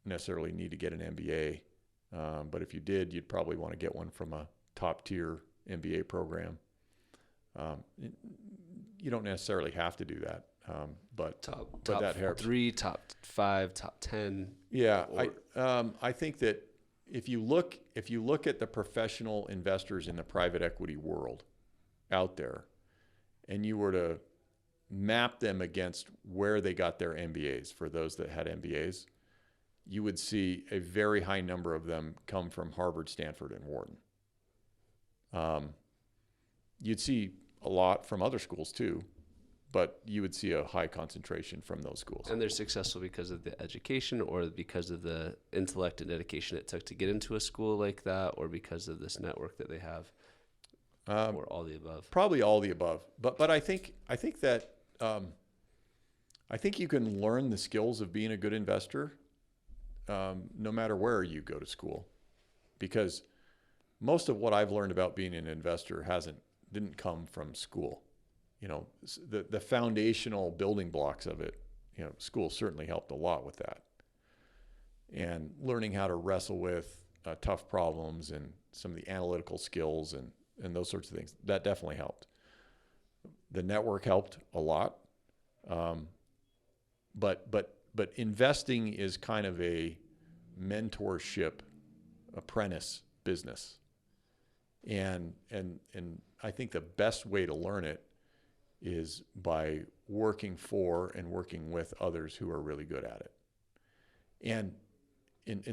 necessarily need to get an MBA. But if you did, you'd probably want to get one from a top-tier MBA program. You don't necessarily have to do that, but top that helps. 3, top 5, top 10. Yeah, I think that if you look at the professional investors in the private equity world out there, and you were to map them against where they got their MBAs, for those that had MBAs, you would see a very high number of them come from Harvard, Stanford, and Wharton. You'd see a lot from other schools too, but you would see a high concentration from those schools. And they're successful because of the education, or because of the intellect and dedication it took to get into a school like that, or because of this network that they have, or all the above? Probably all the above. But I think that I think you can learn the skills of being a good investor no matter where you go to school, because most of what I've learned about being an investor didn't come from school. The foundational building blocks of it, school certainly helped a lot with that. And learning how to wrestle with tough problems and some of the analytical skills and those sorts of things, that definitely helped. The network helped a lot. But investing is kind of a mentorship apprentice business. And I think the best way to learn it is by working for and working with others who are really good at it. And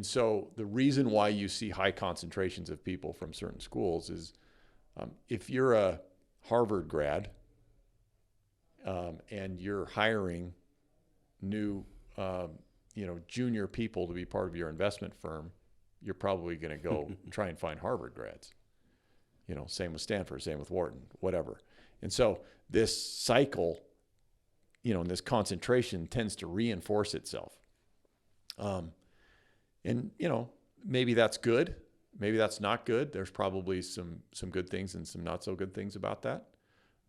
so the reason why you see high concentrations of people from certain schools is if you're a Harvard grad and you're hiring new junior people to be part of your investment firm, you're probably going to go try and find Harvard grads. Same with Stanford, same with Wharton, whatever. And so this cycle, and this concentration tends to reinforce itself. Maybe that's good. Maybe that's not good. There's probably some good things and some not so good things about that.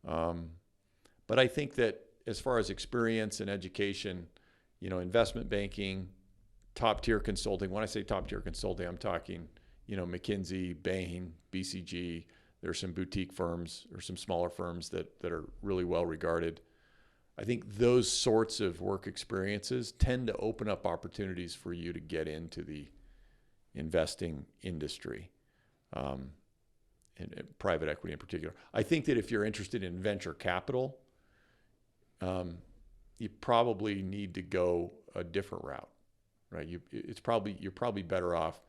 But I think that as far as experience and education, investment banking, top tier consulting. When I say top tier consulting, I'm talking, McKinsey, Bain, BCG. There's some boutique firms or some smaller firms that are really well regarded. I think those sorts of work experiences tend to open up opportunities for you to get into the investing industry, and private equity in particular. I think that if you're interested in venture capital, you probably need to go a different route, right? You're probably better off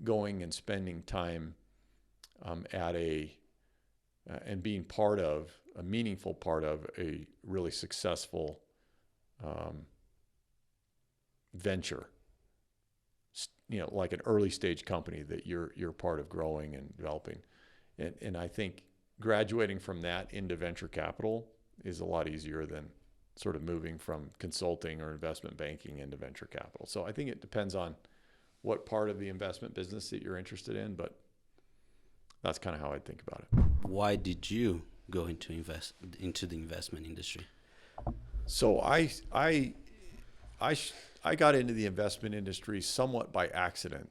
going and spending time and being part of a meaningful part of a really successful venture, like an early stage company that you're part of growing and developing. And I think graduating from that into venture capital is a lot easier than sort of moving from consulting or investment banking into venture capital. So I think it depends on what part of the investment business that you're interested in, but that's kind of how I think about it. Why did you go into the investment industry? So I I got into the investment industry somewhat by accident.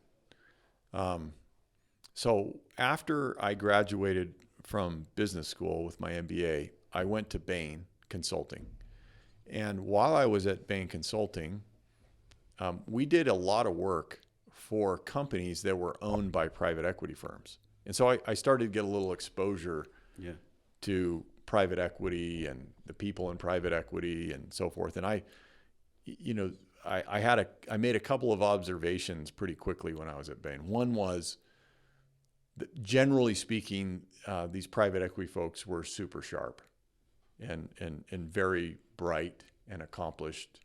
So after I graduated from business school with my MBA, I went to Bain Consulting. And while I was at Bain Consulting, we did a lot of work for companies that were owned by private equity firms. And so I started to get a little exposure to private equity and the people in private equity and so forth. And I made a couple of observations pretty quickly when I was at Bain. One was that generally speaking, these private equity folks were super sharp and very bright and accomplished,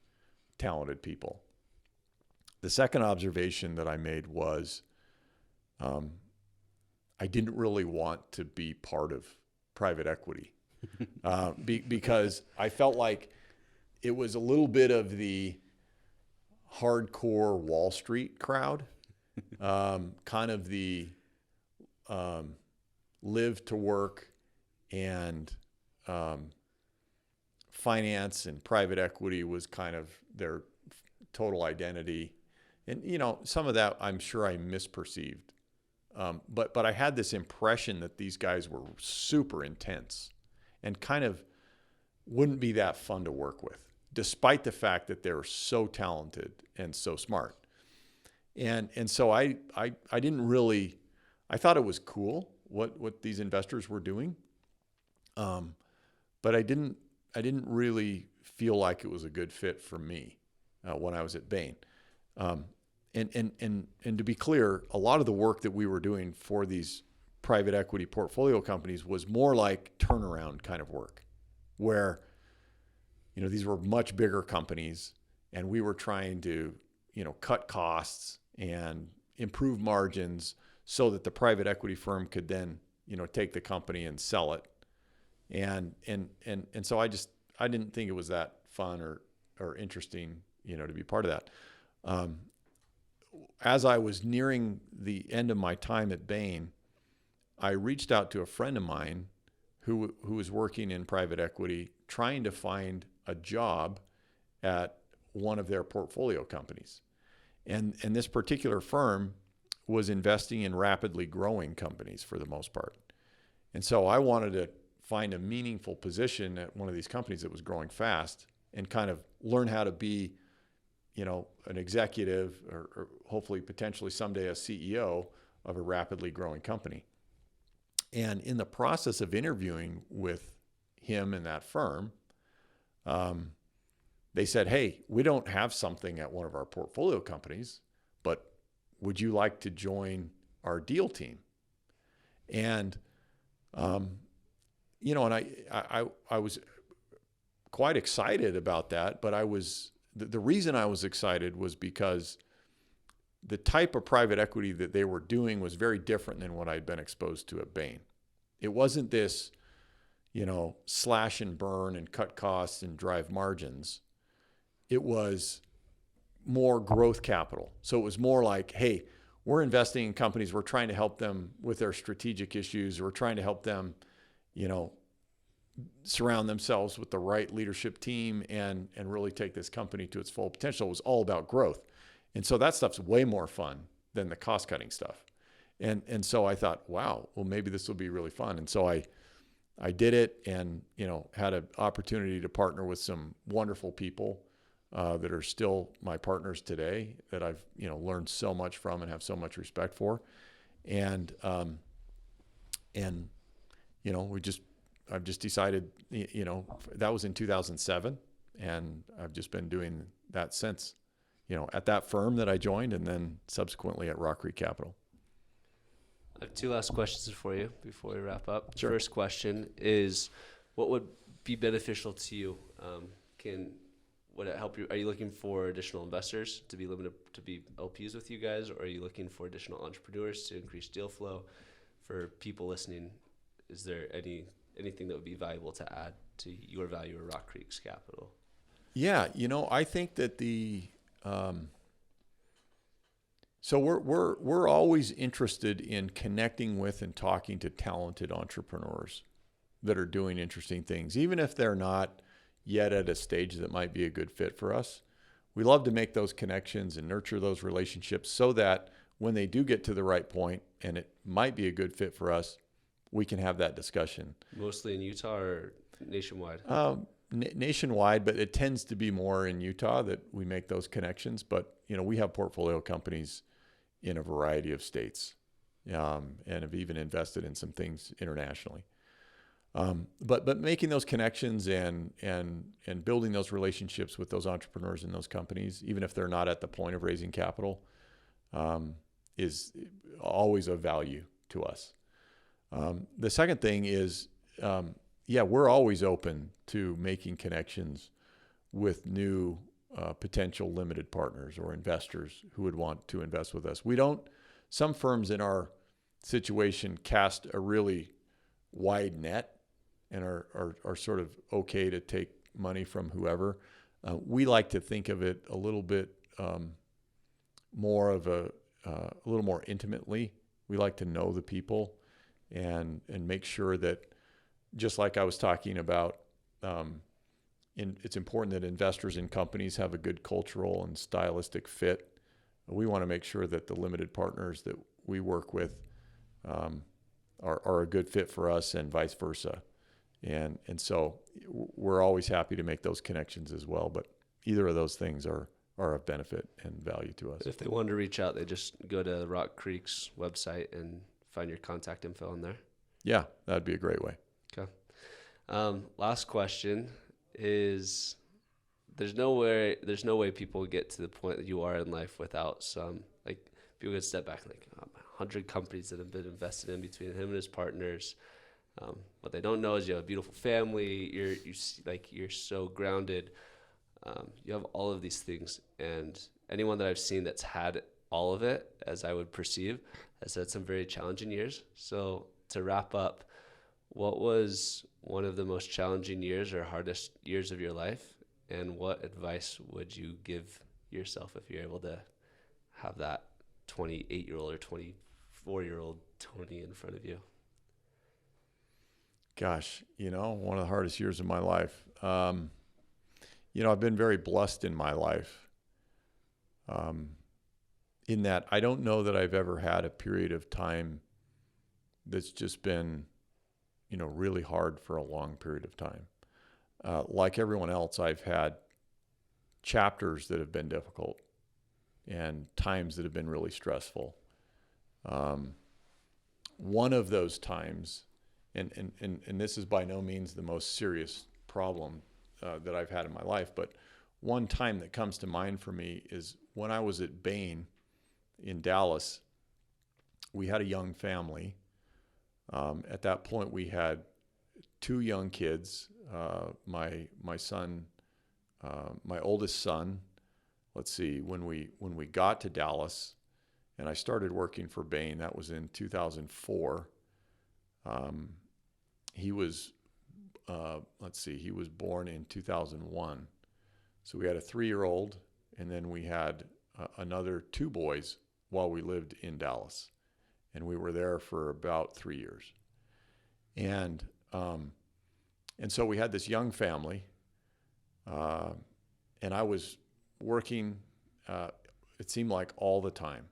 talented people. The second observation that I made was I didn't really want to be part of private equity because I felt like it was a little bit of the hardcore Wall Street crowd, kind of the live to work and finance and private equity was kind of their total identity. And, some of that I'm sure I misperceived. But I had this impression that these guys were super intense and kind of wouldn't be that fun to work with, despite the fact that they were so talented and so smart. And so I didn't really, I thought it was cool what these investors were doing. But I didn't really feel like it was a good fit for me when I was at Bain. And to be clear, a lot of the work that we were doing for these private equity portfolio companies was more like turnaround kind of work, where, these were much bigger companies and we were trying to, cut costs and improve margins so that the private equity firm could then, take the company and sell it. And so I didn't think it was that fun or interesting, to be part of that. As I was nearing the end of my time at Bain, I reached out to a friend of mine who was working in private equity, trying to find a job at one of their portfolio companies. And this particular firm was investing in rapidly growing companies for the most part. And so I wanted to find a meaningful position at one of these companies that was growing fast and kind of learn how to be an executive or hopefully potentially someday a CEO of a rapidly growing company. And in the process of interviewing with him and that firm, they said, "Hey, we don't have something at one of our portfolio companies, but would you like to join our deal team?" And, and I was quite excited about that, but the reason I was excited was because the type of private equity that they were doing was very different than what I'd been exposed to at Bain. It wasn't this, slash and burn and cut costs and drive margins. It was more growth capital. So it was more like, hey, we're investing in companies. We're trying to help them with their strategic issues. We're trying to help them, surround themselves with the right leadership team and really take this company to its full potential. It was all about growth. And so that stuff's way more fun than the cost cutting stuff. And so I thought, wow, well, maybe this will be really fun. And so I did it and, had an opportunity to partner with some wonderful people that are still my partners today that I've, learned so much from and have so much respect for. And I've just decided, that was in 2007, and I've just been doing that since, at that firm that I joined and then subsequently at Rock Creek Capital. I have two last questions for you before we wrap up. Sure. First question is, what would be beneficial to you? Would it help you? Are you looking for additional investors to be limited to be LPs with you guys, or are you looking for additional entrepreneurs to increase deal flow? For people listening, is there anything that would be valuable to add to your value of Rock Creek's capital? Yeah, I think that so we're always interested in connecting with and talking to talented entrepreneurs that are doing interesting things, even if they're not yet at a stage that might be a good fit for us. we love to make those connections and nurture those relationships so that when they do get to the right point and it might be a good fit for us, we can have that discussion. Mostly in Utah or nationwide? Nationwide, but it tends to be more in Utah that we make those connections. But, we have portfolio companies in a variety of states, and have even invested in some things internationally. But making those connections and building those relationships with those entrepreneurs in those companies, even if they're not at the point of raising capital, is always of value to us. The second thing is, we're always open to making connections with new potential limited partners or investors who would want to invest with us. Some firms in our situation cast a really wide net and are sort of okay to take money from whoever. We like to think of it a little bit more of a little more intimately. We like to know the people and make sure that, just like I was talking about, it's important that investors in companies have a good cultural and stylistic fit. We want to make sure that the limited partners that we work with are a good fit for us and vice versa. And so we're always happy to make those connections as well. But either of those things are of benefit and value to us. If they want to reach out, they just go to Rock Creek's website and find your contact info on there. Yeah, that'd be a great way. Okay. Last question is, there's no way people get to the point that you are in life without some, like, people can step back, like, 100 companies that have been invested in between him and his partners. What they don't know is you have a beautiful family. You're so grounded. You have all of these things, and anyone that I've seen that's had all of it, as I would perceive, has had some very challenging years. So to wrap up, what was one of the most challenging years or hardest years of your life, and what advice would you give yourself if you're able to have that 28-year-old or 24-year-old Tony in front of you? Gosh, one of the hardest years of my life. I've been very blessed in my life, in that I don't know that I've ever had a period of time that's just been, really hard for a long period of time. Like everyone else, I've had chapters that have been difficult and times that have been really stressful. One of those times, and this is by no means the most serious problem that I've had in my life, but one time that comes to mind for me is when I was at Bain in Dallas. We had a young family. At that point, we had 2 young kids. My son, my oldest son. Let's see, when we got to Dallas, and I started working for Bain. That was in 2004. He was, he was born in 2001. So we had a 3-year-old, and then we had another 2 boys while we lived in Dallas. And we were there for about 3 years. And so we had this young family, and I was working, it seemed like all the time.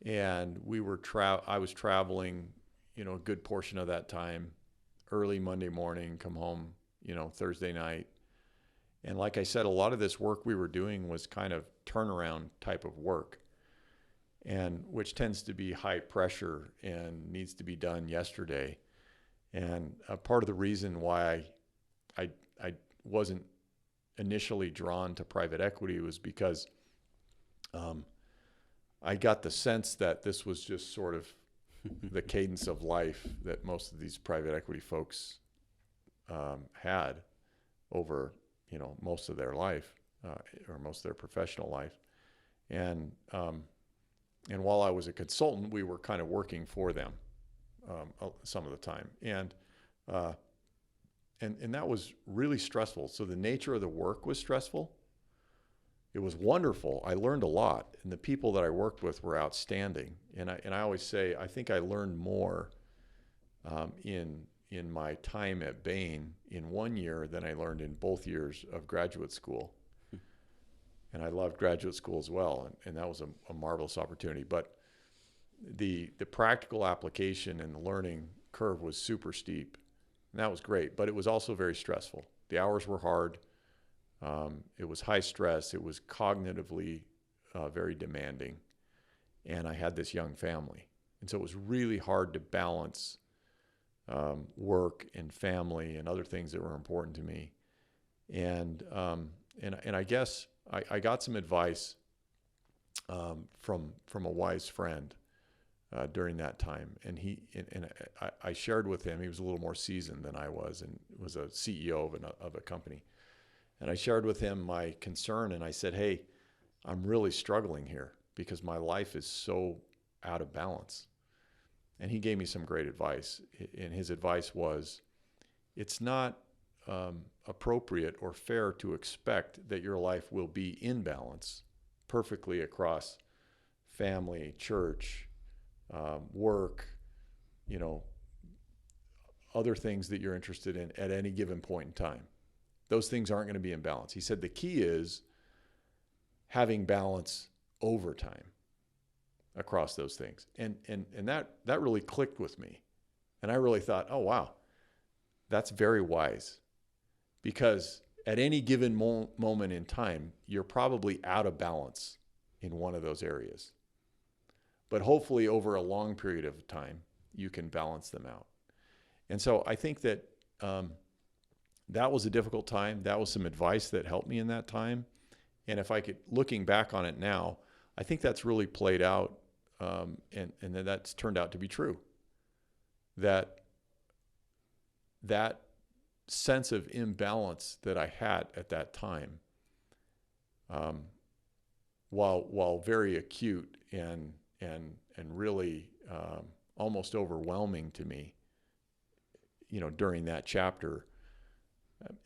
And I was traveling, a good portion of that time, early Monday morning, come home, Thursday night. And like I said, a lot of this work we were doing was kind of turnaround type of work, and which tends to be high pressure and needs to be done yesterday. And part of the reason why I wasn't initially drawn to private equity was because I got the sense that this was just sort of the cadence of life that most of these private equity folks had over, most of their life or most of their professional life. And while I was a consultant, we were kind of working for them some of the time. And that was really stressful. So the nature of the work was stressful. It was wonderful. I learned a lot, and the people that I worked with were outstanding. And I always say, I think I learned more in my time at Bain in 1 year than I learned in both years of graduate school. and I loved graduate school as well, and that was a marvelous opportunity. But the practical application and the learning curve was super steep, and that was great. But it was also very stressful. The hours were hard. It was high stress. It was cognitively very demanding, and I had this young family, and so it was really hard to balance work and family and other things that were important to me. And I guess I got some advice from a wise friend during that time, and I shared with him. He was a little more seasoned than I was, and was a CEO of a company. And I shared with him my concern, and I said, "Hey, I'm really struggling here because my life is so out of balance." And he gave me some great advice. And his advice was, it's not appropriate or fair to expect that your life will be in balance perfectly across family, church, work, other things that you're interested in at any given point in time. Those things aren't going to be in balance. He said the key is having balance over time across those things. And that really clicked with me. And I really thought, oh, wow, that's very wise. Because at any given moment in time, you're probably out of balance in one of those areas. But hopefully over a long period of time, you can balance them out. And so I think that that was a difficult time. That was some advice that helped me in that time. And if I could, looking back on it now, I think that's really played out, and that's turned out to be true. That sense of imbalance that I had at that time, while very acute and really almost overwhelming to me, during that chapter,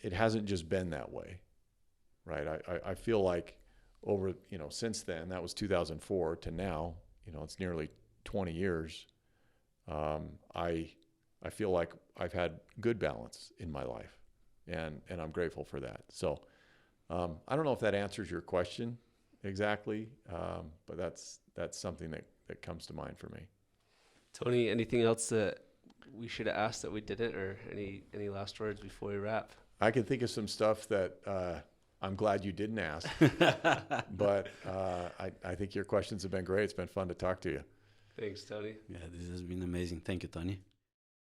it hasn't just been that way, right? I feel like over, since then, that was 2004 to now, it's nearly 20 years. I feel like I've had good balance in my life, and I'm grateful for that. So I don't know if that answers your question exactly, but that's something that comes to mind for me. Tony, anything else that we should have asked that we didn't, or any last words before we wrap? I can think of some stuff that I'm glad you didn't ask, but I think your questions have been great. It's been fun to talk to you. Thanks, Tony. Yeah, this has been amazing. Thank you, Tony.